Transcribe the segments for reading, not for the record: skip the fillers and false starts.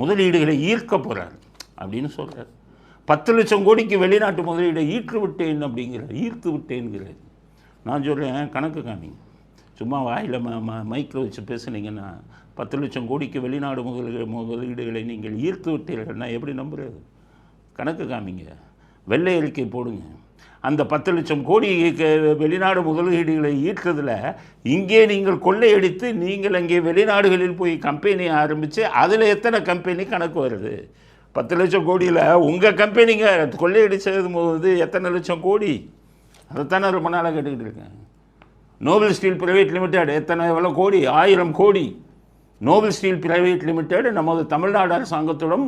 முதலீடுகளை ஈர்க்க போகிறார் அப்படின்னு சொல்கிறார். 10 லட்சம் கோடிக்கு வெளிநாட்டு முதலீடை ஈர்த்து விட்டேன் அப்படிங்கிறார், ஈர்த்து விட்டேன்கிறார். நான் சொல்கிறேன், கணக்கு காமிங்க. சும்மா வாயில் மைக்கில் வச்சு பேசுனீங்கன்னா 10 லட்சம் கோடிக்கு வெளிநாடு முதலீடுகளை நீங்கள் ஈர்த்து விட்டீர்கள்னா எப்படி நம்புறது? கணக்கு காமிங்க, வெள்ளை அறிக்கை போடுங்க. அந்த 10 லட்சம் கோடி வெளிநாடு முதலீடுகளை ஈர்த்ததில் இங்கே நீங்கள் கொள்ளையடித்து நீங்கள் அங்கே வெளிநாடுகளில் போய் கம்பெனி ஆரம்பித்து அதில் எத்தனை கம்பெனி கணக்கு வருது? 10 லட்சம் கோடியில் உங்கள் கம்பெனிங்க கொள்ளையடிச்சது போது எத்தனை லட்சம் கோடி? அதைத்தானே ரொம்ப நாளாக கேட்டுக்கிட்டு இருக்கேன். நோபல் ஸ்டீல் பிரைவேட் லிமிடெட் எவ்வளோ கோடி? 1000 கோடி. நோபல் ஸ்டீல் பிரைவேட் லிமிடெட் நமது தமிழ்நாடு அரசாங்கத்துடன்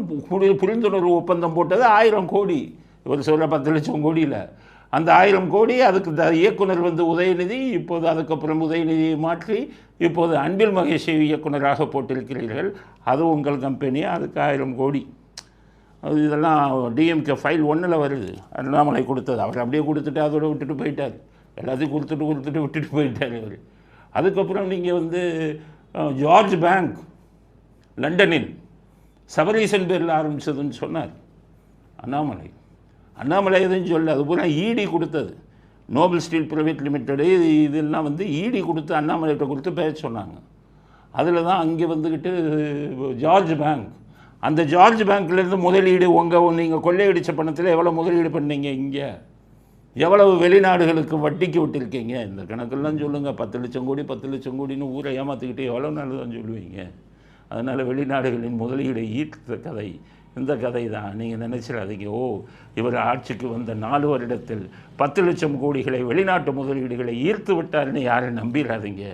புரிந்துணர்வு ஒப்பந்தம் போட்டது 1000 கோடி. இவர் சொல்கிற 10 லட்சம் கோடியில் அந்த 1000 கோடி அதுக்கு இயக்குனர் உதயநிதி. இப்போது அதுக்கப்புறம் உதயநிதியை மாற்றி இப்போது அன்பில் மகேஷை இயக்குனராக போட்டிருக்கிறீர்கள். அது உங்கள் கம்பெனி, அதுக்கு 1000 கோடி. அது இதெல்லாம் டிஎம்கே ஃபைல் 1 வருது. அண்ணாமலை கொடுத்தது. அவர் அப்படியே கொடுத்துட்டு அதோடு விட்டுட்டு போயிட்டார். எல்லாத்தையும் கொடுத்துட்டு விட்டுட்டு போயிட்டார் அவர். அதுக்கப்புறம் நீங்கள் ஜார்ஜ் பேங்க் லண்டனில் சபரீசன் பேரில் ஆரம்பித்ததுன்னு சொன்னார் அண்ணாமலை எதுவும் சொல்ல. அது பூரா இடி கொடுத்தது. நோபல் ஸ்டீல் பிரைவேட் லிமிட்டடு இதெல்லாம் இடி கொடுத்து அண்ணாமலைகிட்ட கொடுத்து பேச சொன்னாங்க. அதில் தான் அங்கே ஜார்ஜ் பேங்க், அந்த ஜார்ஜ் பேங்க்லேருந்து முதலீடு நீங்கள் கொள்ளையடித்த பணத்தில் எவ்வளோ முதலீடு பண்ணீங்க, இங்கே எவ்வளவு வெளிநாடுகளுக்கு வட்டிக்கு விட்டுருக்கீங்க, இந்த கணக்கெல்லாம் சொல்லுங்கள். 10 லட்சம் கோடி 10 லட்சம் கோடின்னு ஊரை ஏமாற்றிக்கிட்டு எவ்வளோ நாள் தான் சொல்லுவீங்க? அதனால் வெளிநாடுகளின் முதலீடை ஈர்த்த கதை இந்த கதை தான். நீங்கள் நினச்சிடாதீங்க, இவர் ஆட்சிக்கு வந்த 4 வருடத்தில் 10 லட்சம் கோடிகளை வெளிநாட்டு முதலீடுகளை ஈர்த்து விட்டாருன்னு யாரும் நம்பிடாதீங்க.